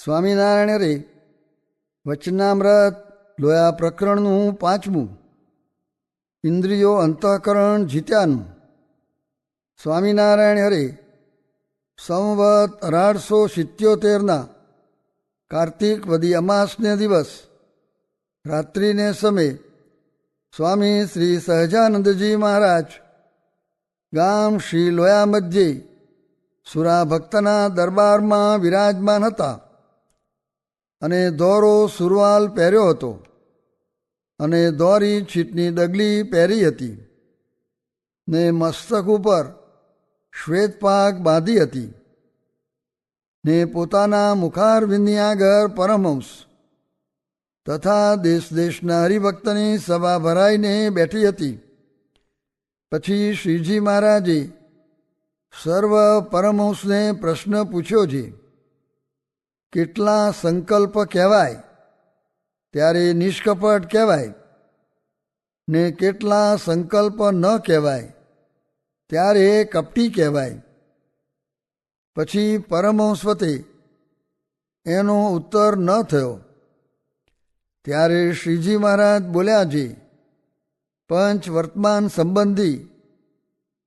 સ્વામિનારાયણ રે વચનામૃત લોયા પ્રકરણનું 5મું. ઇન્દ્રિયો અંતઃકરણ જીત્યાનું. સ્વામિનારાયણ હરે સંવત 1877 કાર્તિક વદી અમાસને દિવસ રાત્રિને સમય સ્વામી શ્રી સહજાનંદજી મહારાજ ગામ શ્રી લોયા મધ્યે સુરા ભક્તના દરબારમાં વિરાજમાન હતા અને દોરો સુરવાલ પહેર્યો હતો અને દોરી છીટની ડગલી પહેરી હતી ને મસ્તક ઉપર શ્વેતપાગ બાંધી હતી ને પોતાના મુખારવિંદની આગળ પરમહંસ તથા દેશ દેશના હરિભક્તની સભા ભરાઈને બેઠી હતી. પછી શ્રીજી મહારાજે સર્વ પરમહંસને પ્રશ્ન પૂછ્યો છે, કેટલા સંકલ્પ કહેવાય ત્યારે નિષ્કપટ કહેવાય ને કેટલા સંકલ્પ ન કહેવાય ત્યારે કપટી કહેવાય. પછી પરમહંસવતે એનો ઉત્તર ન થયો. ત્યારે શ્રીજી મહારાજ બોલ્યા છે, પંચ વર્તમાન સંબંધી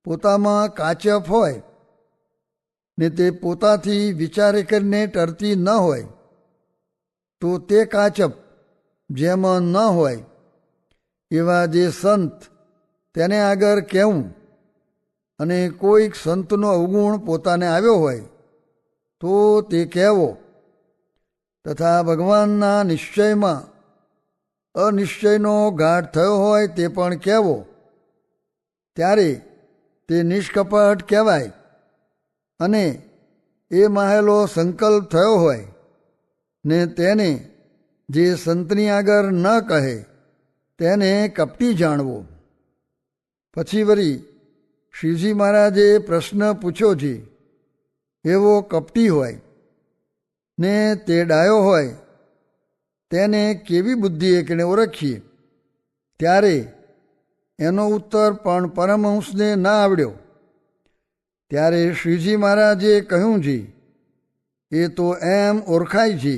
પોતામાં કાચપ હોય ને તે પોતાથી વિચારે કરીને ટરતી ન હોય તો તે કાચપ જેમાં ન હોય એવા જે સંત તેને આગળ કહેવું અને કોઈક સંતનો અવગુણ પોતાને આવ્યો હોય તો તે કહેવો તથા ભગવાનના નિશ્ચયમાં અનિશ્ચયનો ગાઢ થયો હોય તે પણ કહેવો ત્યારે તે નિષ્કપટ કહેવાય. અને એ માહેલો સંકલ્પ થયો હોય ને તેને જે સંતની આગળ ન કહે તેને કપટી જાણવો. પછી વળી શ્રીજી મહારાજે પ્રશ્ન પૂછ્યો છે, એવો કપટી હોય ને તે ડાયો હોય તેને કેવી બુદ્ધિએ કેણે ઓળખીએ? ત્યારે એનો ઉત્તર પણ પરમહંસને ના આવડ્યો. ત્યારે શ્રીજી મહારાજે કહ્યું છે, એ તો એમ ઓળખાય છે,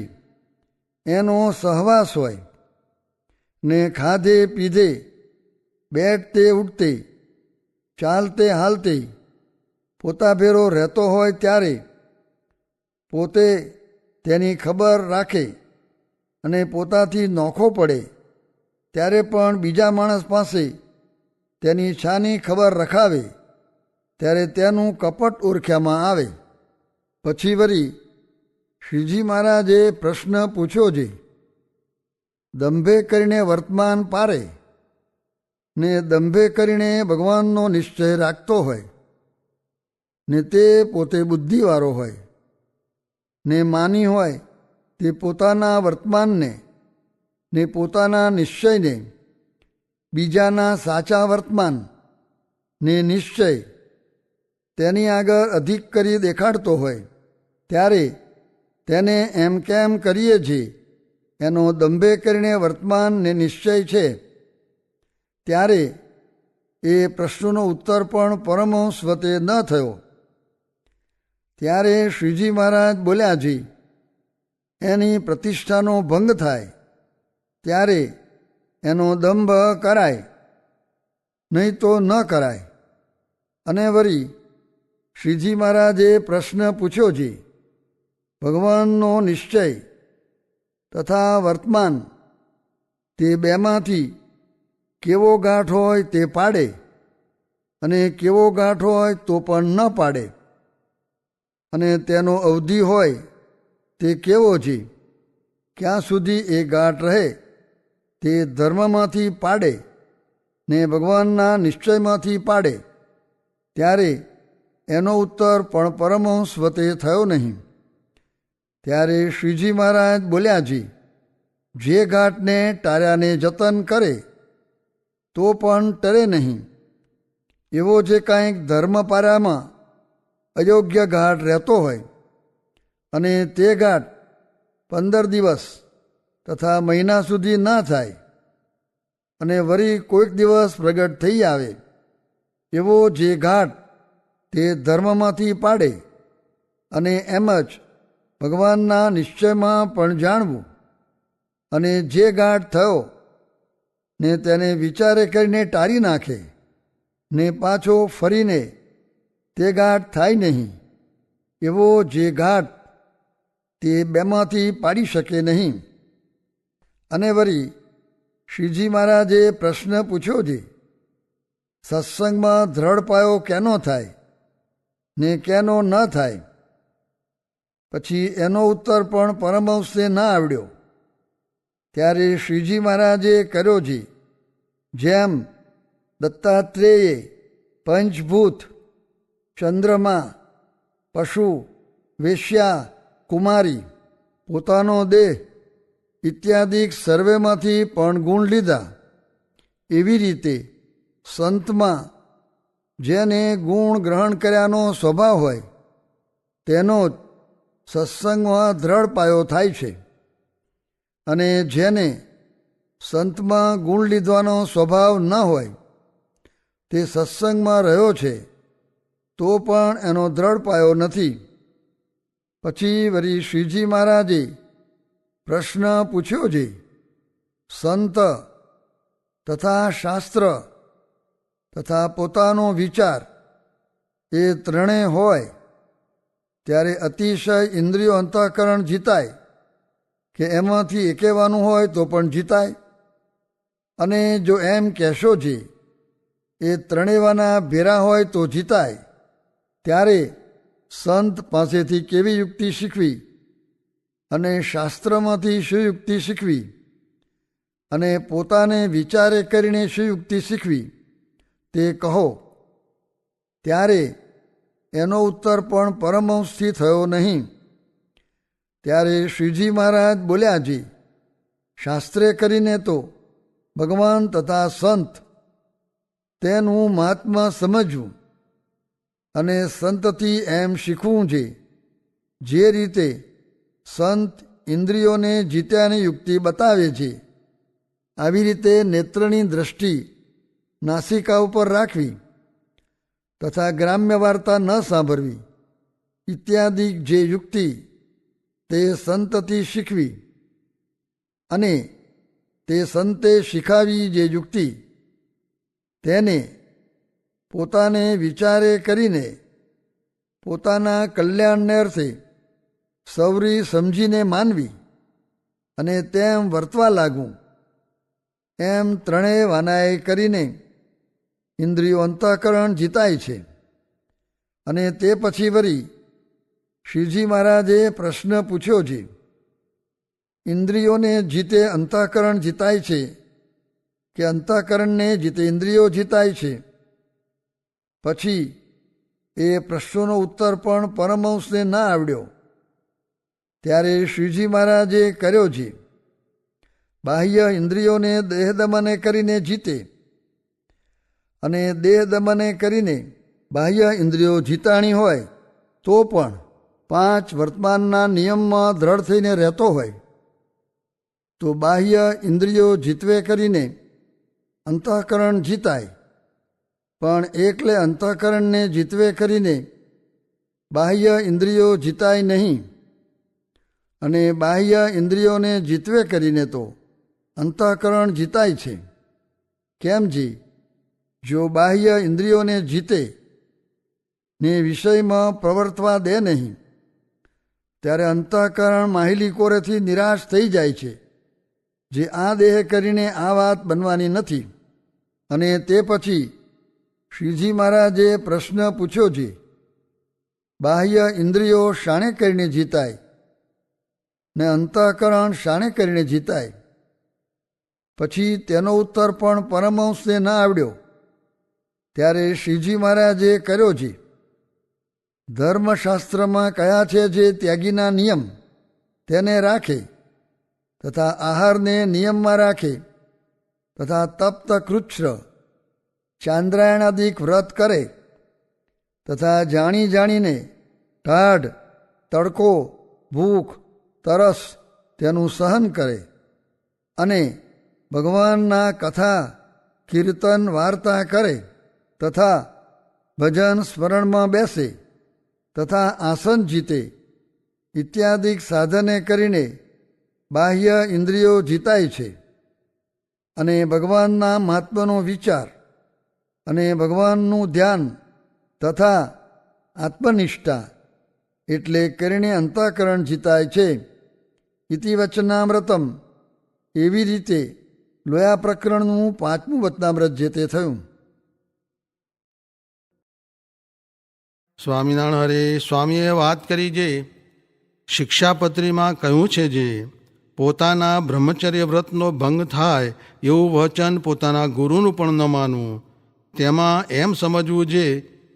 એનો સહવાસ હોય ને ખાધે પીધે બેઠતે ઉઠતે ચાલતે હાલતે પોતા ભેરો રહેતો હોય ત્યારે પોતે તેની ખબર રાખે અને પોતાથી નોખો પડે ત્યારે પણ બીજા માણસ પાસે તેની છાની ખબર રખાવે ત્યારે તેનું કપટ ઓળખ્યામાં આવે. પછી વળી શ્રીજી મહારાજે પ્રશ્ન પૂછ્યો છે, દંભે કરીને વર્તમાન પારે ને દંભે કરીને ભગવાનનો નિશ્ચય રાખતો હોય ને તે પોતે બુદ્ધિવાળો હોય ને માની હોય તે પોતાના વર્તમાનને ને પોતાના નિશ્ચયને બીજાના સાચા વર્તમાન ને નિશ્ચય તેની આગળ અધિક કરી દેખાડતો હોય ત્યારે તેને એમ કેમ કરીએ છીએ એનો દંભે કરીને વર્તમાન ને નિશ્ચય છે. ત્યારે એ પ્રશ્નનો ઉત્તર પણ પરમહંસ વતે ન થયો. ત્યારે શ્રીજી મહારાજ બોલ્યા છે, એની પ્રતિષ્ઠાનો ભંગ થાય ત્યારે એનો દંભ કરાય નહીં તો ન કરાય. અને વળી શ્રીજી મહારાજે પ્રશ્ન પૂછ્યો છે, ભગવાનનો નિશ્ચય તથા વર્તમાન તે બેમાંથી કેવો ગાંઠ હોય તે પાડે અને કેવો ગાંઠ હોય તો પણ ન પાડે. અને તેનો અવધિ હોય તે કેવો છે, ક્યાં સુધી એ ગાંઠ રહે તે ધર્મમાંથી પાડે ને ભગવાનના નિશ્ચયમાંથી પાડે. ત્યારે એનો ઉત્તર પણ પરમહંસ વતે થયો નહીં. ત્યારે શ્રીજી મહારાજ બોલ્યા છે, જે ગાંઠને ટાળ્યાને જતન કરે તો પણ ટરે નહીં. એવો જે કાંઈક ધર્મપારામાં અયોગ્ય ગાંઠ રહેતો હોય અને તે ગાંઠ 15 દિવસ તથા મહિના સુધી ના થાય અને વળી કોઈક દિવસ પ્રગટ થઈ આવે, એવો જે ગાંઠ તે ધર્મમાંથી પાડે અને એમ જ ભગવાનના નિશ્ચયમાં પણ જાણવું, અને જે ગાંઠ થયો ને તેને વિચારે કરીને ટાળી નાખે ને પાછો ફરીને તે ગાંઠ થાય નહીં, એવો જે ગાંઠ તે બેમાંથી પાડી શકે નહીં. અને વળી શ્રીજી મહારાજે પ્રશ્ન પૂછ્યો છે, સત્સંગમાં દ્રઢ પાયો કેનો થાય ને કેનો ન થાય? પછી એનો ઉત્તર પણ પરમહંસને ના આવડ્યો. ત્યારે શ્રીજી મહારાજે કર્યો છે, જેમ દત્તાત્રેયે પંચભૂત, ચંદ્રમા, પશુ, વેશ્યા, કુમારી, પોતાનો દેહ ઇત્યાદિ સર્વેમાંથી પણ ગુણ લીધા, એવી રીતે સંતમાં જેને ગુણ ગ્રહણ કર્યાનો સ્વભાવ હોય તેનો જ સત્સંગમાં દ્રઢ પાયો થાય છે. અને જેને સંતમાં ગુણ લીધવાનો સ્વભાવ ન હોય તે સત્સંગમાં રહ્યો છે તો પણ એનો દ્રઢ પાયો નથી. પછી વળી શ્રીજી મહારાજે પ્રશ્ન પૂછ્યો છે, સંત તથા શાસ્ત્ર તથા પોતાનો વિચાર એ ત્રણેય હોય ત્યારે અતિશય ઇન્દ્રિયો અંતઃકરણ જીતાય કે એમાંથી એકેવાનું હોય તો પણ જીતાય? અને જો એમ કહેશો છે એ ત્રણેયવાના ભેરા હોય તો જીતાય, ત્યારે સંત પાસેથી કેવી યુક્તિ શીખવી અને શાસ્ત્રમાંથી શું યુક્તિ શીખવી અને પોતાને વિચારે કરીને શું યુક્તિ શીખવી તે કહો. ત્યારે એનો ઉત્તર પણ પરમહંસથી થયો નહીં. ત્યારે શ્રીજી મહારાજ બોલ્યા છે, શાસ્ત્રે કરીને તો ભગવાન તથા સંત તેનું મહાત્મા સમજવું અને સંતથી એમ શીખવું છે, જે રીતે સંત ઇન્દ્રિયોને જીત્યાની યુક્તિ બતાવે છે આવી રીતે નેત્રની દ્રષ્ટિ નાસિકા ઉપર રાખવી તથા ગ્રામ્ય વાર્તા ન સાંભળવી ઇત્યાદિ જે યુક્તિ તે સંતથી શીખવી અને તે સંતે શીખાવી જે યુક્તિ તેને પોતાને વિચારે કરીને પોતાના કલ્યાણને અર્થે સૌરી સમજીને માનવી અને તેમ વર્તવા લાગવું. એમ ત્રણેય વાનાએ કરીને ઇન્દ્રિયો અંતઃકરણ જીતાય છે. અને તે પછી વળી શ્રીજી મહારાજે પ્રશ્ન પૂછ્યો છે, ઇન્દ્રિયોને જીતે અંતઃકરણ જીતાય છે કે અંતઃકરણને જીતે ઇન્દ્રિયો જીતાય છે? પછી એ પ્રશ્નોનો ઉત્તર પણ પરમહંસને ના આવડ્યો. ત્યારે શ્રીજી મહારાજે કર્યો છે, બાહ્ય ઇન્દ્રિયોને દેહદમને કરીને જીતે અને દેહદમને કરીને બાહ્ય ઇન્દ્રિયો જીતાણી હોય તો પણ 5 વર્તમાનના નિયમમાં દ્રઢ થઈને રહેતો હોય તો બાહ્ય ઇન્દ્રિયો જીતવે કરીને અંતઃકરણ જીતાય, પણ એકલે અંતઃકરણને જીતવે કરીને બાહ્ય ઇન્દ્રિયો જીતાય નહીં. અને બાહ્ય ઇન્દ્રિયોને જીતવે કરીને તો અંતઃકરણ જીતાય છે. કેમ જી? જો બાહ્ય ઇન્દ્રિયોને જીતે ને વિષયમાં પ્રવર્તવા દે નહીં ત્યારે અંતઃકરણ માહિલી કોરેથી નિરાશ થઈ જાય છે, જે આ દેહ કરીને આ વાત બનવાની નથી. અને તે પછી શ્રીજી મહારાજે પ્રશ્ન પૂછ્યો છે, બાહ્ય ઇન્દ્રિયો શાણે કરીને જીતાય ને અંતઃકરણ શાણે કરીને જીતાય? પછી તેનો ઉત્તર પણ પરમહંસને ના આવડ્યો. ત્યારે શ્રીજી મહારાજે કર્યો છે, ધર્મશાસ્ત્રમાં કયા છે જે ત્યાગીના નિયમ તેને રાખે તથા આહારને નિયમમાં રાખે તથા તપ્ત કૃચ્છ ચાંદ્રાયણાદિક વ્રત કરે તથા જાણી જાણીને ટાઢ, તડકો, ભૂખ, તરસ તેનું સહન કરે અને ભગવાનના કથા, કીર્તન, વાર્તા કરે તથા ભજન સ્મરણમાં બેસે તથા આસન જીતે ઇત્યાદિક સાધને કરીને બાહ્ય ઇન્દ્રિયો જીતાય છે અને ભગવાનના મહાત્મ્યનો વિચાર અને ભગવાનનું ધ્યાન તથા આત્મનિષ્ઠા એટલે કરીને અંતઃકરણ જીતાય છે. ઇતિ વચનામૃતમ. એવી રીતે લોયા પ્રકરણનું 5મું વચનામૃત જે તે થયું. સ્વામિનારાયણ હરે. સ્વામીએ વાત કરી જે શિક્ષાપત્રીમાં કહ્યું છે જે પોતાના બ્રહ્મચર્ય વ્રતનો ભંગ થાય એવું વચન પોતાના ગુરુનું પણ ન માનવું. તેમાં એમ સમજવું જે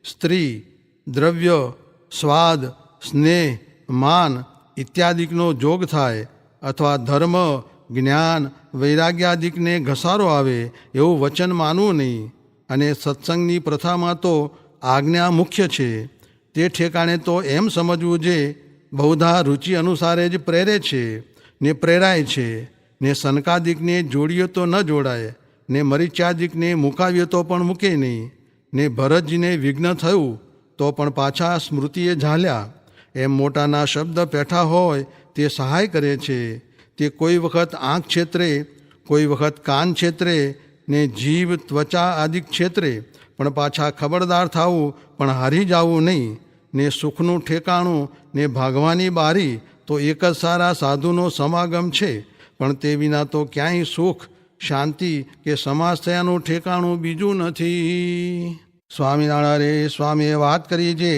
સ્ત્રી, દ્રવ્ય, સ્વાદ, સ્નેહ, માન ઇત્યાદિકનો જોગ થાય અથવા ધર્મ, જ્ઞાન, વૈરાગ્યાદિકને ઘસારો આવે એવું વચન માનવું નહીં. અને સત્સંગની પ્રથામાં તો આજ્ઞા મુખ્ય છે. તે ઠેકાણે તો એમ સમજવું જે બહુધા રુચિ અનુસારે જ પ્રેરે છે ને પ્રેરાય છે ને સનકાદિકને જોડીએ તો ન જોડાય ને મરીચ્યાદિકને મુકાવીએ તો પણ મૂકે નહીં ને ભરતજીને વિઘ્ન થયું તો પણ પાછા સ્મૃતિએ ઝાલ્યા. એમ મોટાના શબ્દ પેઠા હોય તે સહાય કરે છે. તે કોઈ વખત આંખ છેતરે, કોઈ વખત કાન છેતરે ને જીવ, ત્વચા આદિક છેતરે, પણ પાછા ખબરદાર થવું પણ હારી જવું નહીં. ને સુખનું ઠેકાણું ને ભાગવાની બારી તો એક જ સારા સાધુનો સમાગમ છે, પણ તે વિના તો ક્યાંય સુખ, શાંતિ કે સમાસ થયાનું ઠેકાણું બીજું નથી. સ્વામિનારાયણ સ્વામીએ વાત કરી જે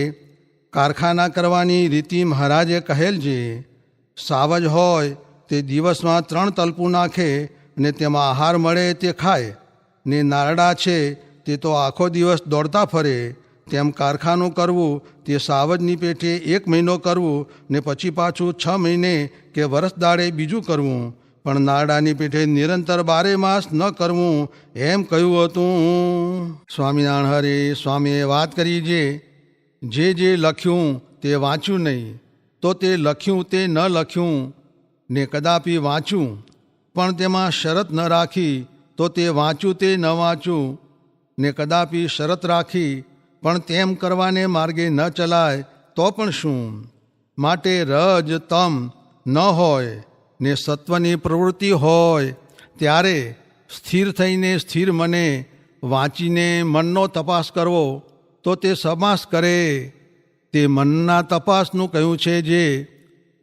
કારખાના કરવાની રીતિ મહારાજે કહેલ છે. સાવજ હોય તે દિવસમાં 3 તલપું નાખે ને તેમાં આહાર મળે તે ખાય. ને નારડા છે તે તો આખો દિવસ દોડતા ફરે. તેમ કારખાનું કરવું તે સાવજની પેઠે 1 મહિનો કરવું ને પછી પાછું 6 મહિને કે વરસ દાડે બીજું કરવું, પણ નારડાની પેઠે નિરંતર 12 માસ ન કરવું એમ કહ્યું હતું. સ્વામિનારાયણ હરે. સ્વામીએ વાત કરી જે લખ્યું તે વાંચ્યું નહીં, તો તે લખ્યું તે ન લખ્યું ને કદાપી વાંચ્યું, પણ તેમાં શરત ન રાખી તો તે વાંચ્યું તે ન વાંચ્યું ને કદાપી શરત રાખી પણ તેમ કરવાને માર્ગે ન ચલાય તો પણ શું. માટે રજ તમ ન હોય ને સત્વની પ્રવૃત્તિ હોય ત્યારે સ્થિર થઈને સ્થિર મને વાંચીને મનનો તપાસ કરવો તો તે સમાસ કરે. તે મનના તપાસનું કહ્યું છે જે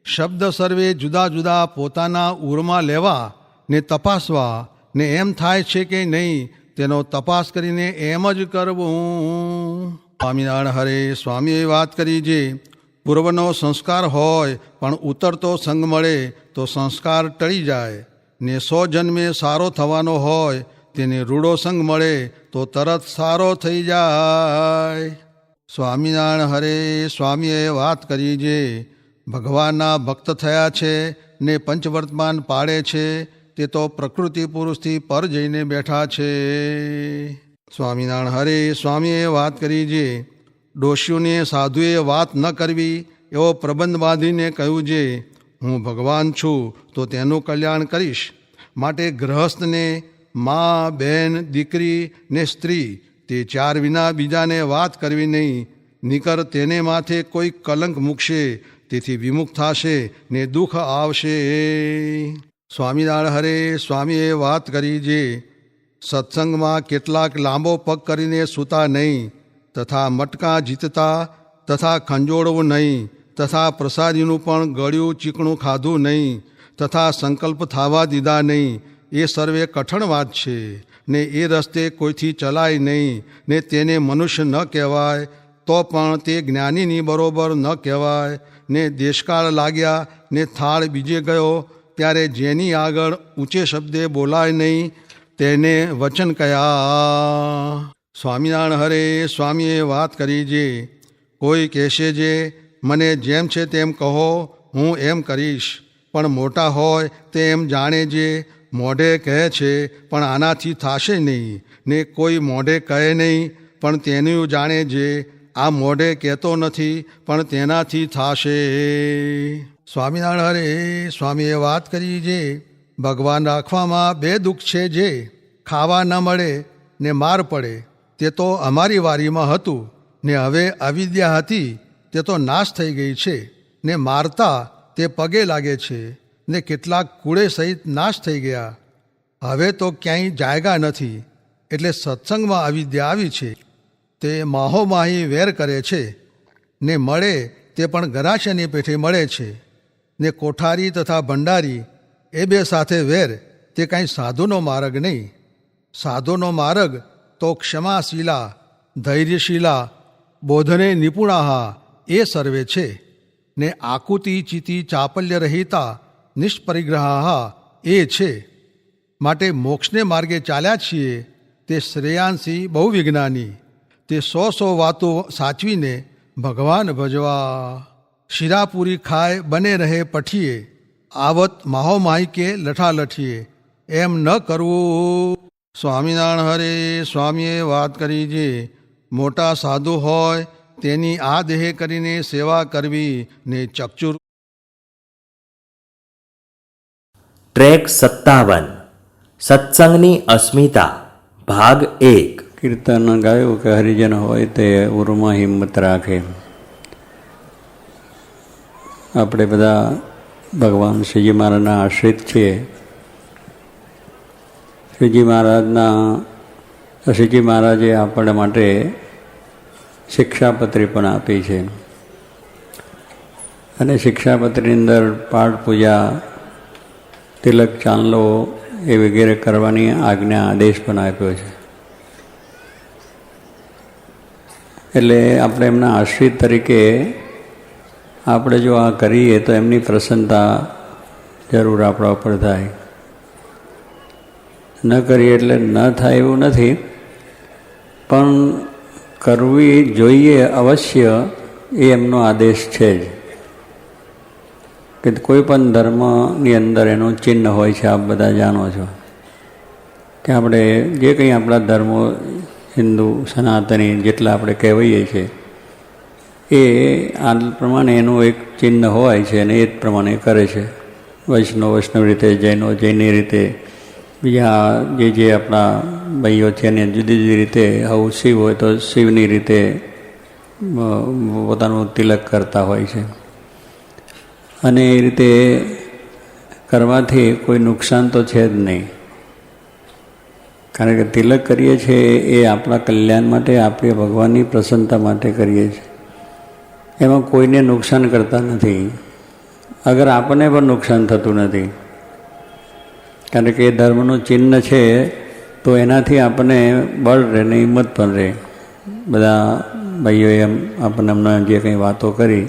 શબ્દ સર્વે જુદા જુદા પોતાના ઉરમાં લેવા ને તપાસવા ને એમ થાય છે કે નહીં તેનો તપાસ કરીને એમ જ કરવું. સ્વામિનારાયણ હરે. સ્વામીએ વાત કરી જે પૂર્વનો સંસ્કાર હોય પણ ઉતરતો સંગ મળે તો સંસ્કાર ટળી જાય ને 100 જન્મે સારો થવાનો હોય તેને રૂડો સંગ મળે તો તરત સારો થઈ જાય. સ્વામિનારાયણ હરે. સ્વામીએ વાત કરી જે ભગવાનના ભક્ત થયા છે ને પંચવર્તમાન પાડે છે તે તો પ્રકૃતિ પુરુષથી પર જઈને બેઠા છે. સ્વામિનારાયણ હરે. સ્વામીએ વાત કરી જે ડોશીઓને સાધુએ વાત ન કરવી એવો પ્રબંધ બાંધીને કહ્યું જે હું ભગવાન છું તો તેનું કલ્યાણ કરીશ. માટે ગ્રહસ્થને મા, બહેન, દીકરી ને સ્ત્રી તે 4 વિના બીજાને વાત કરવી નહીં, નિકર તેને માથે કોઈ કલંક મૂકશે તેથી વિમુખ થશે ને દુઃખ આવશે. સ્વામિનારાયણ હરે. સ્વામીએ વાત કરી જે સત્સંગમાં કેટલાક લાંબો પગ કરીને સૂતા નહીં, તથા મટકા જીતતા, તથા ખંજોળવું નહીં, તથા પ્રસાદીનું પણ ગળ્યું ચીકણું ખાધું નહીં, તથા સંકલ્પ થવા દીધા નહીં, એ સર્વે કઠણ વાત છે ને એ રસ્તે કોઈથી ચલાય નહીં ને તેને મનુષ્ય ન કહેવાય તો પણ તે જ્ઞાનીની બરોબર ન કહેવાય. ને દેશકાળ લાગ્યા ને થાળ બીજે ગયો ત્યારે જેની આગળ ઊંચે શબ્દે બોલાય નહીં તેને વચન કયા. સ્વામિનારાયણ હરે. સ્વામીએ વાત કરી જે કોઈ કહેશે જે મને જેમ છે તેમ કહો હું એમ કરીશ, પણ મોટા હોય તે એમ જાણે જે મોઢે કહે છે પણ આનાથી થશે નહીં, ને કોઈ મોઢે કહે નહીં પણ તેનું જાણે જે આ મોઢે કહેતો નથી પણ તેનાથી થશે. સ્વામિનારાયણ હરે. સ્વામીએ વાત કરી જે ભગવાન રાખવામાં 2 દુઃખ છે જે ખાવા ન મળે ને માર પડે તે તો અમારી વારીમાં હતું ને હવે અવિદ્યા હતી તે તો નાશ થઈ ગઈ છે ને મારતા તે પગે લાગે છે, ને કેટલાક કુળે સહિત નાશ થઈ ગયા. હવે તો ક્યાંય જાયગા નથી, એટલે સત્સંગમાં અવિદ્યા આવી છે. તે માહોમાહી વેર કરે છે, ને મળે તે પણ ગરાશની પેઠે મળે છે. ને કોઠારી તથા ભંડારી એ બે સાથે વેર તે કાંઈ સાધુનો માર્ગ નહીં. સાધુનો માર્ગ તો ક્ષમાશીલા, ધૈર્યશીલા, બોધને નિપુણાહા એ સર્વે છે. ને આકુતિ ચિતિ ચાપલ્ય રહિતા નિષ્પરિગ્રહા એ છે. માટે મોક્ષને માર્ગે ચાલ્યા છીએ તે શ્રેયાંસી બહુ વિજ્ઞાની. તે 100 વાતો સાચવીને ભગવાન ભજવા. શિરાપુરી ખાય બને રહે પઠીએ, આવત માહોમાહી કે લઠાલઠીએ. એમ ન કરવું. સ્વામિનારાયણ હરે સ્વામીએ વાત કરી છે, મોટા સાધુ હોય તેની આ દેહ કરીને સેવા કરવી ને ચકચુર. ટ્રેક 57 સત્સંગની અસ્મિતા ભાગ 1. કીર્તન ગાયું કે હરિજન હોય તે ઉરમાં હિંમત રાખે. આપણે બધા ભગવાન શ્રીજી મહારાજના આશ્રિત છીએ. શ્રીજી મહારાજે આપણા માટે શિક્ષાપત્રી પણ આપી છે, અને શિક્ષાપત્રીની અંદર પાઠ પૂજા, તિલક ચાંદલો એ વગેરે કરવાની આજ્ઞા આદેશ પણ આપ્યો છે. એટલે આપણે એમના આશ્રિત તરીકે આપણે જો આ કરીએ તો એમની પ્રસન્નતા જરૂર આપણા ઉપર થાય. ન કરીએ એટલે ન થાય એવું નથી, પણ કરવી જોઈએ અવશ્ય એ એમનો આદેશ છે જ. કે કોઈ પણ ધર્મની અંદર એનું ચિહ્ન હોય છે. આપ બધા જાણો છો કે આપણે જે કંઈ આપણા ધર્મો, હિન્દુ, સનાતની જેટલા આપણે કહેવાઈએ છીએ એ આ પ્રમાણે એનું એક ચિહ્ન હોય છે, અને એ જ પ્રમાણે કરે છે. વૈષ્ણવ રીતે, જૈનો જૈની રીતે, બીજા જે આપણા ભાઈઓ છે એને જુદી જુદી રીતે, આવું શિવ હોય તો શિવની રીતે પોતાનું તિલક કરતા હોય છે. અને એ રીતે કરવાથી કોઈ નુકસાન તો છે જ નહીં. કારણ કે તિલક કરીએ છીએ એ આપણા કલ્યાણ માટે, આપણી ભગવાનની પ્રસન્નતા માટે કરીએ છીએ. એમાં કોઈને નુકસાન કરતા નથી. અગર આપણને પણ નુકસાન થતું નથી, કારણ કે એ ધર્મનું ચિહ્ન છે તો એનાથી આપણને બળ રહે ને હિંમત પણ રહે. બધા ભાઈઓએ એમ આપણને હમણાં જે કંઈ વાતો કરી,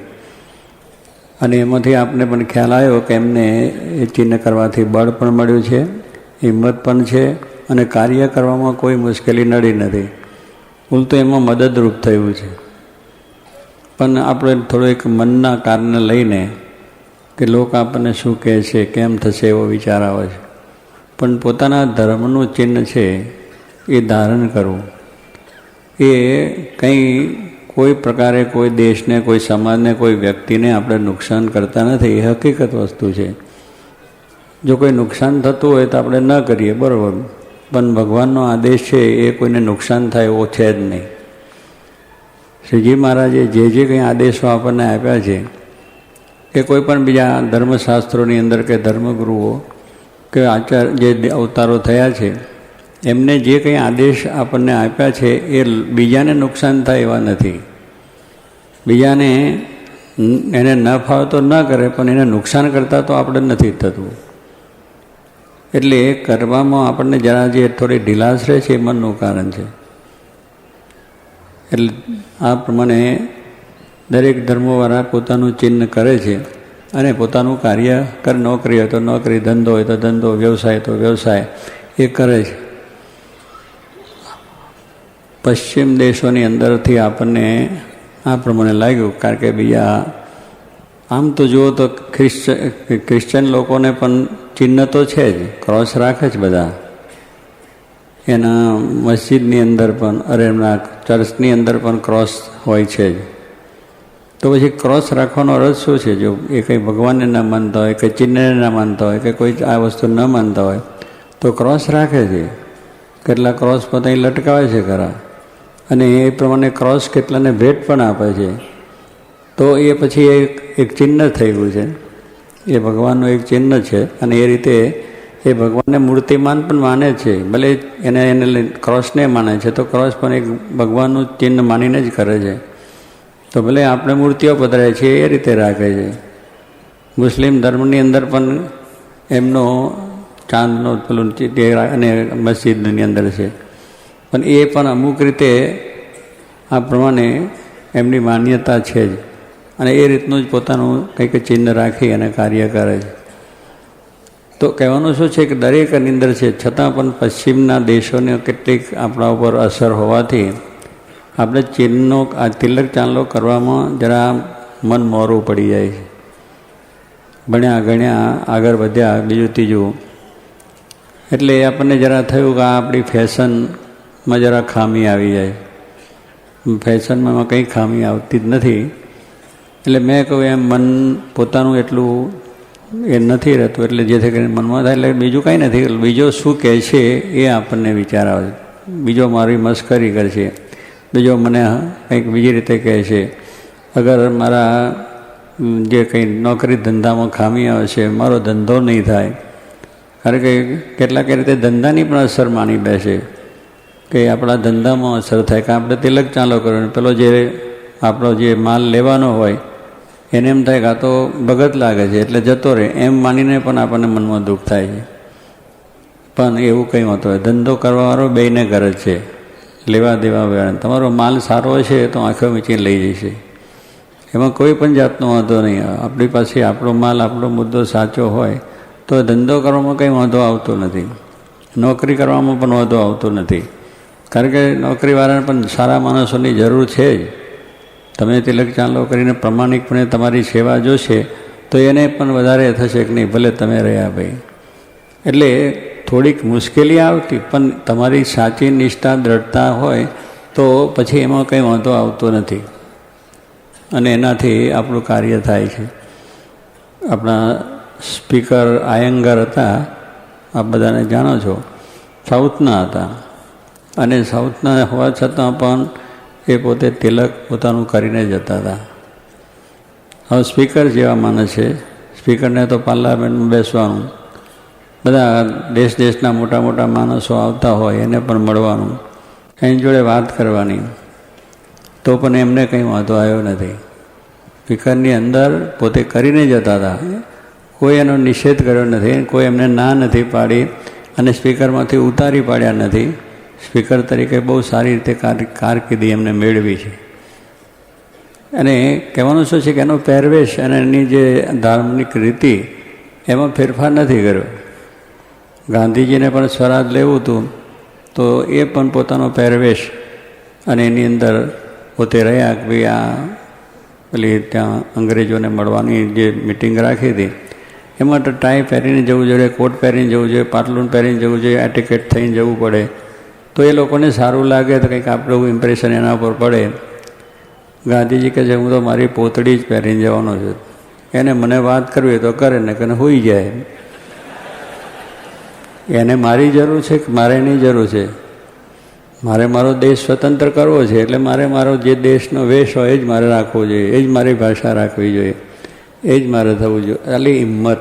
અને એમાંથી આપને પણ ખ્યાલ આવ્યો કે એમને એ ચિહ્ન કરવાથી બળ પણ મળ્યું છે, હિંમત પણ છે, અને કાર્ય કરવામાં કોઈ મુશ્કેલી નડી નથી. ઉલટું એમાં મદદરૂપ થયું છે. પણ આપણે થોડું એક મનના કારણે લઈને કે લોકો આપણને શું કહે છે, કેમ થશે એવો વિચાર આવે છે. પણ પોતાના ધર્મનું ચિહ્ન છે એ ધારણ કરવું એ કંઈ કોઈ પ્રકારે કોઈ દેશને, કોઈ સમાજને, કોઈ વ્યક્તિને આપણે નુકસાન કરતા નથી. એ હકીકત વસ્તુ છે. જો કોઈ નુકસાન થતું હોય તો આપણે ન કરીએ, બરાબર, પણ ભગવાનનો આદેશ છે એ કોઈને નુકસાન થાય એવો છે જ નહીં. શ્રીજી મહારાજે જે કંઈ આદેશો આપણને આપ્યા છે કે કોઈ પણ બીજા ધર્મશાસ્ત્રોની અંદર કે ધર્મગુરુઓ કે જે અવતારો થયા છે એમને જે કંઈ આદેશ આપણને આપ્યા છે એ બીજાને નુકસાન થાય એવા નથી. બીજાને એને ન ફાવતો ન કરે, પણ એને નુકસાન કરતાં તો આપણે નથી થતું. એટલે એ કરવામાં આપણને જરા જે થોડી ઢીલાશ રહે છે એ મનનું કારણ છે. એટલે આ પ્રમાણે દરેક ધર્મોવાળા પોતાનું ચિહ્ન કરે છે, અને પોતાનું કાર્ય કરે. નોકરી હોય તો નોકરી, ધંધો હોય તો ધંધો, વ્યવસાય તો વ્યવસાય એ કરે છે. પશ્ચિમ દેશોની અંદરથી આપણને આ પ્રમાણે લાગ્યું, કારણ કે બીજા આમ તો જુઓ તો ક્રિશ્ચન લોકોને પણ ચિહ્ન તો છે જ, ક્રોસ રાખે જ બધા. એના મસ્જિદની અંદર પણ, એમના ચર્ચની અંદર પણ ક્રોસ હોય છે જ. તો પછી ક્રોસ રાખવાનો અર્થ શું છે? જો એ કંઈ ભગવાનને ન માનતા હોય, કંઈ ચિહ્નને ન માનતા હોય, કે કોઈ આ વસ્તુ ન માનતા હોય તો ક્રોસ રાખે છે. કેટલા ક્રોસ પોતે લટકાવે છે ખરા, અને એ પ્રમાણે ક્રોસ કેટલાને ભેટ પણ આપે છે. તો તો એ પછી એક ચિહ્ન થઈ ગયું છે, એ ભગવાનનું એક ચિહ્ન છે. અને એ રીતે એ ભગવાનને મૂર્તિમાન પણ માને છે, ભલે એને ક્રોસને માને છે, તો ક્રોસ પણ એક ભગવાનનું ચિહ્ન માનીને જ કરે છે. તો ભલે આપણે મૂર્તિઓ પધરાય છે એ રીતે રાખે છે. મુસ્લિમ ધર્મની અંદર પણ એમનો ચાંદનો પેલું અને મસ્જિદની અંદર છે, પણ એ પણ અમુક રીતે આ પ્રમાણે એમની માન્યતા છે જ, અને એ રીતનું જ પોતાનું કંઈક ચિહ્ન રાખી અને કાર્ય કરે છે. તો કહેવાનું શું છે કે દરેકની અંદર છે, છતાં પણ પશ્ચિમના દેશોની કેટલીક આપણા ઉપર અસર હોવાથી આપણે ચિહ્નનો આ તિલક ચાંદલો કરવામાં જરા મન મોરું પડી જાય છે. ભણ્યા ગણ્યા આગળ વધ્યા બીજું ત્રીજું, એટલે આપણને જરા થયું કે આ આપણી ફેશનમાં જરા ખામી આવી જાય. ફેશનમાં કંઈ ખામી આવતી જ નથી. એટલે મેં કહ્યું એમ મન પોતાનું એટલું એ નથી રહેતું, એટલે જેથી કરીને મનમાં થાય, એટલે બીજું કાંઈ નથી. બીજો શું કહે છે એ આપણને વિચાર આવે. બીજો મારી મસ્કરી કરશે, બીજો મને કંઈક બીજી રીતે કહે છે. અગર મારા જે કંઈ નોકરી ધંધામાં ખામી આવે છે, મારો ધંધો નહીં થાય. કારણ કે કેટલાક રીતે ધંધાની પણ અસર માની બેસે કે આપણા ધંધામાં અસર થાય કે આપણે તિલક ચાલો કર્યો, પેલો જે આપણો જે માલ લેવાનો હોય એને એમ થાય કે આ તો ભગત લાગે છે એટલે જતો રહે, એમ માનીને પણ આપણને મનમાં દુઃખ થાય છે. પણ એવું કંઈ હોતું હોય, ધંધો કરવાવાળો બેયને ગરજ છે, લેવા દેવા વેણ. તમારો માલ સારો છે તો આંખો મીચીને લઈ જશે, એમાં કોઈ પણ જાતનો વાંધો નહીં. આપણી પાસે આપણો માલ, આપણો મુદ્દો સાચો હોય તો ધંધો કરવામાં કંઈ વાંધો આવતો નથી, નોકરી કરવામાં પણ વાંધો આવતો નથી. કારણ કે નોકરીવાળાને પણ સારા માણસોની જરૂર છે જ. તમે તિલક ચાંદલો કરીને પ્રમાણિકપણે તમારી સેવા જોશે તો એને પણ વધારે થશે કે નહીં, ભલે તમે રહ્યા ભાઈ. એટલે થોડીક મુશ્કેલી આવતી, પણ તમારી સાચી નિષ્ઠા દ્રઢતા હોય તો પછી એમાં કંઈ વાંધો આવતો નથી, અને એનાથી આપણું કાર્ય થાય છે. આપણા સ્પીકર આયંગર હતા, આપ બધાને જાણો છો, સાઉથના હતા, અને સાઉથના હોવા છતાં પણ એ પોતે તિલક પોતાનું કરીને જતા હતા. હવે સ્પીકર જેવા માણસ છે, સ્પીકરને તો પાર્લામેન્ટમાં બેસવાનું, બધા દેશના મોટા મોટા માણસો આવતા હોય એને પણ મળવાનું, એની જોડે વાત કરવાની, તો પણ એમને કંઈ વાંધો આવ્યો નથી. સ્પીકરની અંદર પોતે કરીને જતા હતા, કોઈ એનો નિષેધ કર્યો નથી, કોઈ એમને ના નથી પાડી, અને સ્પીકરમાંથી ઉતારી પાડ્યા નથી. સ્પીકર તરીકે બહુ સારી રીતે કારકિર્દી એમને મેળવી છે. અને કહેવાનું શું છે કે એનો પહેરવેશ અને એની જે ધાર્મિક રીતિ એમાં ફેરફાર નથી કર્યો. ગાંધીજીને પણ સ્વરાજ લેવું હતું તો એ પણ પોતાનો પહેરવેશ અને એની અંદર પોતે રહ્યા કે ભાઈ આ પેલી ત્યાં અંગ્રેજોને મળવાની જે મિટિંગ રાખી હતી એમાં તો ટાઈ પહેરીને જવું જોઈએ, કોટ પહેરીને જવું જોઈએ, પાટલુન પહેરીને જવું જોઈએ, એટિકેટ થઈને જવું પડે, તો એ લોકોને સારું લાગે તો કંઈક આપણું ઇમ્પ્રેશન એના પર પડે. ગાંધીજી કહે છે હું તો મારી પોતડી જ પહેરીને જવાનો છું, એને મને વાત કરવી તો કરે ને કે હોઈ જાય. એને મારી જરૂર છે કે મારે એની જરૂર છે? મારે મારો દેશ સ્વતંત્ર કરવો છે, એટલે મારે મારો જે દેશનો વેશ હોય એ જ મારે રાખવો જોઈએ, એ જ મારી ભાષા રાખવી જોઈએ, એ જ મારે થવું જોઈએ. આટલી હિંમત.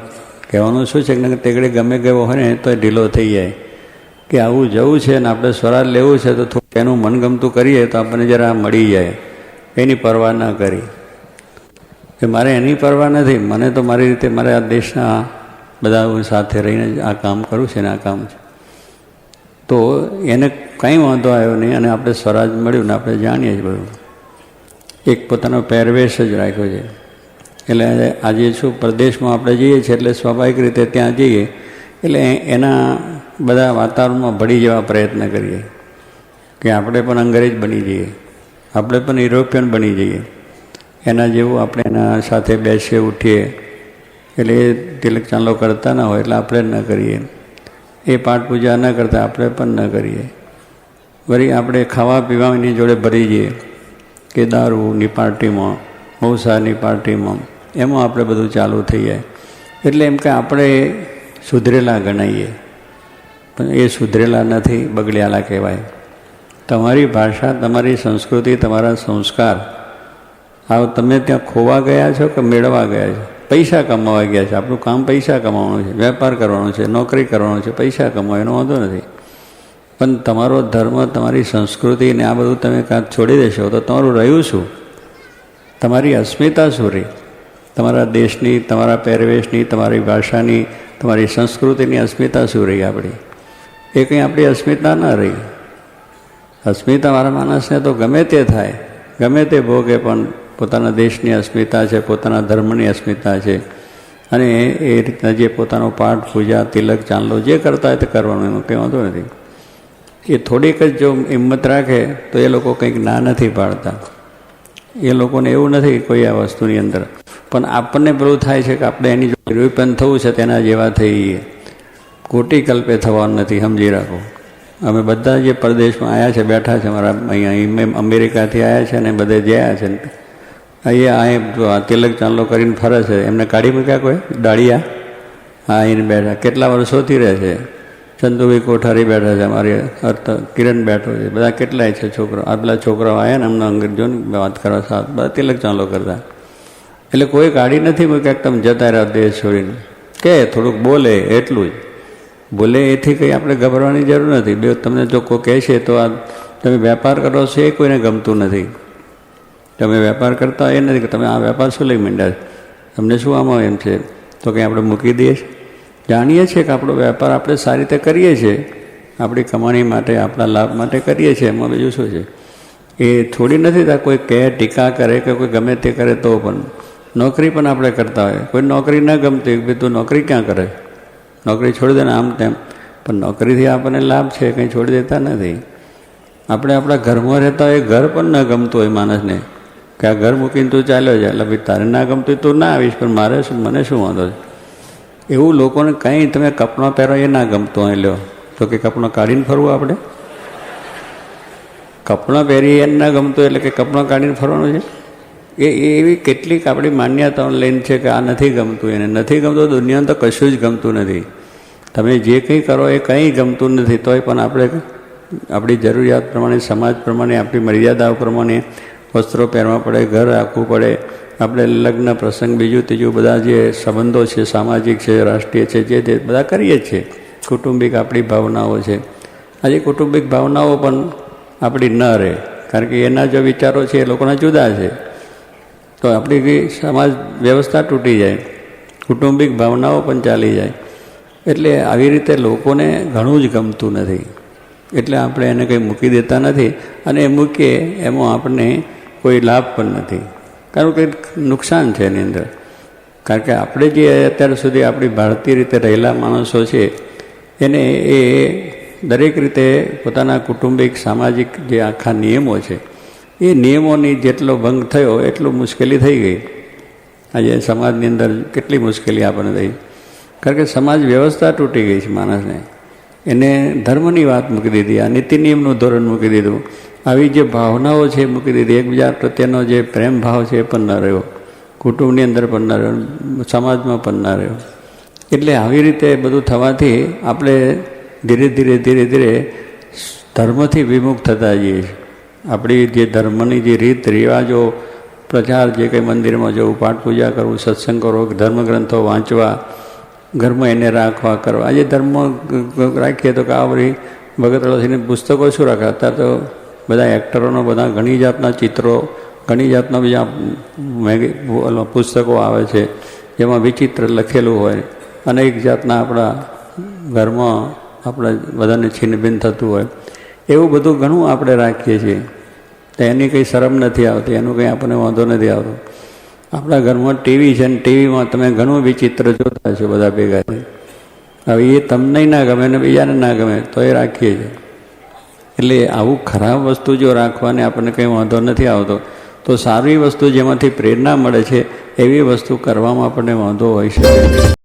કહેવાનું શું છે કે તેગડે ગમે ગયો હોય ને તો ઢીલો થઈ જાય કે આવું જવું છે ને આપણે સ્વરાજ લેવું છે તો થોડું એનું મનગમતું કરીએ તો આપણને જરા મળી જાય, એની પરવા ના કરી. કે મારે એની પરવા નથી, મને તો મારી રીતે મારે આ દેશના બધા હું સાથે રહીને આ કામ કરું છે ને આ કામ છે, તો એને કંઈ વાંધો આવ્યો નહીં. અને આપણે સ્વરાજ મળ્યું ને આપણે જાણીએ જ બધું, એક પોતાનો પહેરવેશ જ રાખ્યો છે. એટલે આજે શું પ્રદેશમાં આપણે જઈએ છીએ એટલે સ્વાભાવિક રીતે ત્યાં જઈએ એટલે એના બધા વાતાવરણમાં ભળી જવા પ્રયત્ન કરીએ કે આપણે પણ અંગ્રેજ બની જઈએ, આપણે પણ યુરોપિયન બની જઈએ, એના જેવું આપણે એના સાથે બેસીએ ઉઠીએ. એટલે એ તિલક ચાંદલો કરતા ના હોય એટલે આપણે ન કરીએ, એ પાઠ પૂજા ન કરતા આપણે પણ ન કરીએ. વળી આપણે ખાવા પીવાની જોડે ભરી જઈએ કે દારૂની પાર્ટીમાં, મૌસાની પાર્ટીમાં, એમાં આપણે બધું ચાલુ થઈ જાય. એટલે એમ કે આપણે સુધરેલા ગણાઈએ, પણ એ સુધરેલા નથી, બગડ્યાલા કહેવાય. તમારી ભાષા, તમારી સંસ્કૃતિ, તમારા સંસ્કાર આ તમે ત્યાં ખોવા ગયા છો કે મેળવવા ગયા છો? પૈસા કમાવા ગયા છે. આપણું કામ પૈસા કમાવાનું છે, વેપાર કરવાનો છે, નોકરી કરવાનો છે, પૈસા કમાવા, એનો વાંધો નથી. પણ તમારો ધર્મ, તમારી સંસ્કૃતિ ને આ બધું તમે કાંક છોડી દેશો તો તમારું રહ્યું શું? તમારી અસ્મિતા શું રહી? તમારા દેશની, તમારા પહેરવેશની, તમારી ભાષાની, તમારી સંસ્કૃતિની અસ્મિતા શું રહી આપણી? એ કંઈ આપણી અસ્મિતા ન રહી. અસ્મિતાવાળા માણસને તો ગમે તે થાય, ગમે તે ભોગે, પણ પોતાના દેશની અસ્મિતા છે, પોતાના ધર્મની અસ્મિતા છે. અને એ રીતના જે પોતાનો પાઠ, પૂજા, તિલક, ચાંદલો જે કરતા હોય તે કરવાનું, એમાં કંઈ વાંધો નથી. એ થોડીક જ જો હિંમત રાખે તો એ લોકો કંઈક ના નથી પાડતા. એ લોકોને એવું નથી કોઈ આ વસ્તુની અંદર. પણ આપણને પેલું થાય છે કે આપણે એની જો વિરૂપન થવું છે તેના જેવા થઈએ. ખોટી કલ્પે થવાનું નથી, સમજી રાખો. અમે બધા જે પરદેશમાં આવ્યા છે, બેઠા છે, અમારા અહીંયા અમેરિકાથી આવ્યા છે ને બધે ગયા છે. અહીંયા જો આ તિલક ચાંદલો કરીને ફરે છે, એમને કાઢી મૂક્યા કોઈ દાળિયા? હા, એને બેઠા કેટલા વર્ષોથી રહે છે. ચંદુભાઈ કોઠારી બેઠા છે, અમારી કિરણ બેઠો છે, બધા કેટલાય છે છોકરો. આ પેલા છોકરાઓ આવ્યા ને એમને અંગ્રેજોને વાત કરવા સાથ બધા તિલક ચાંદલો કરતા. એટલે કોઈ કાઢી નથી મૂક્યા તમે જતા રહ્યા દેશ છોડીને. કે થોડુંક બોલે એટલું જ બોલે, એથી કંઈ આપણે ગભરવાની જરૂર નથી. બે તમને જો કોઈ કહે છે તો આ તમે વેપાર કરો છો એ કોઈને ગમતું નથી. તમે વેપાર કરતા એ નથી કે તમે આ વેપાર શું લઈ માંડ્યા, તમને શું આમાં એમ છે, તો કંઈ આપણે મૂકી દઈએ છીએ. જાણીએ છીએ કે આપણો વેપાર આપણે સારી રીતે કરીએ છીએ, આપણી કમાણી માટે, આપણા લાભ માટે કરીએ છીએ, એમાં બીજું શું છે. એ થોડી નથી થતા કોઈ કહે, ટીકા કરે કે કોઈ ગમે તે કરે તો પણ. નોકરી પણ આપણે કરતા હોય, કોઈ નોકરી ન ગમતી, ભાઈ તું નોકરી ક્યાં કરે, નોકરી છોડી દે ને આમ તેમ. પણ નોકરીથી આપણને લાભ છે, કંઈ છોડી દેતા નથી. આપણે આપણા ઘરમાં રહેતા હોય, ઘર પણ ન ગમતું હોય માણસને કે આ ઘર મૂકીને તું ચાલ્યો જાય, એટલે ભાઈ તારે ના ગમતું તું ના આવીશ, પણ મારે શું, મને શું વાંધો છે. એવું લોકોને કંઈ તમે કપડાં પહેરો એ ના ગમતું હોય, લ્યો તો કે કપડાં કાઢીને ફરવું આપણે? કપડાં પહેરી એને ના ગમતું એટલે કે કપડાં કાઢીને ફરવાનું છે? એ એવી કેટલીક આપણી માન્યતાઓ લઈને છે કે આ નથી ગમતું, એને નથી ગમતું. દુનિયાને તો કશું જ ગમતું નથી. તમે જે કંઈ કરો એ કંઈ ગમતું નથી, તોય પણ આપણે આપણી જરૂરિયાત પ્રમાણે, સમાજ પ્રમાણે, આપણી મર્યાદાઓ પ્રમાણે વસ્ત્રો પહેરવા પડે, ઘર રાખવું પડે. આપણે લગ્ન પ્રસંગ, બીજું ત્રીજું બધા જે સંબંધો છે, સામાજિક છે, રાષ્ટ્રીય છે, જે તે બધા કરીએ જ છીએ. કૌટુંબિક આપણી ભાવનાઓ છે. આજે કૌટુંબિક ભાવનાઓ પણ આપણી ન રહે, કારણ કે એના જો વિચારો છે એ લોકોના જુદા છે. તો આપણી સમાજ વ્યવસ્થા તૂટી જાય, કૌટુંબિક ભાવનાઓ પણ ચાલી જાય. એટલે આવી રીતે લોકોને ઘણું જ ગમતું નથી, એટલે આપણે એને કંઈ મૂકી દેતા નથી. અને એ મૂકીએ એમાં આપણને કોઈ લાભ પણ નથી, કારણ કે નુકસાન છે એની અંદર. કારણ કે આપણે જે અત્યાર સુધી આપણી ભારતીય રીતે રહેલા માણસો છે એને એ દરેક રીતે પોતાના કૌટુંબિક, સામાજિક જે આખા નિયમો છે એ નિયમોની જેટલો ભંગ થયો એટલું મુશ્કેલી થઈ ગઈ. આજે સમાજની અંદર કેટલી મુશ્કેલી આપણને થઈ, કારણ કે સમાજ વ્યવસ્થા તૂટી ગઈ છે. માણસને એને ધર્મની વાત મૂકી દીધી, આ નીતિ નિયમનું ધોરણ મૂકી દીધું, આવી જે ભાવનાઓ છે એ મૂકી દીધી. એકબીજા પ્રત્યેનો જે પ્રેમ ભાવ છે એ પણ ન રહ્યો, કુટુંબની અંદર પણ ન રહ્યો, સમાજમાં પણ ન રહ્યો. એટલે આવી રીતે બધું થવાથી આપણે ધીરે ધીરે ધર્મથી વિમુખ થતા જઈએ છીએ. આપણી જે ધર્મની જે રીત રિવાજો, પ્રચાર, જે કંઈ મંદિરમાં જવું, પાઠ પૂજા કરવું, સત્સંગ કરવો, ધર્મગ્રંથો વાંચવા, ઘરમાં એને રાખવા કરવા. આજે ધર્મ રાખીએ તો કે આ બધી ભગતળાથીને પુસ્તકો શું રાખે, અત્યારે તો બધા એક્ટરોનો બધા ઘણી જાતના ચિત્રો, ઘણી જાતના બીજા પુસ્તકો આવે છે જેમાં વિચિત્ર લખેલું હોય, અનેક જાતના આપણા ઘરમાં આપણે બધાને છિન્નભિન્ન થતું હોય, એવું બધું ઘણું આપણે રાખીએ છીએ. તો એની કંઈ શરમ નથી આવતી, એનું કંઈ આપણને વાંધો નથી આવતો. આપણા ઘરમાં ટીવી છે ને ટીવીમાં તમે ઘણું વિચિત્ર જોતા છો બધા ભેગા થઈ. હવે એ તમને ના ગમે ને બીજાને ના ગમે તો એ રાખીએ છીએ. એટલે આવું ખરાબ વસ્તુ જો રાખવાને આપણને કંઈ વાંધો નથી આવતો, તો સારી વસ્તુ જેમાંથી પ્રેરણા મળે છે એવી વસ્તુ કરવામાં આપણને વાંધો હોઈ શકે.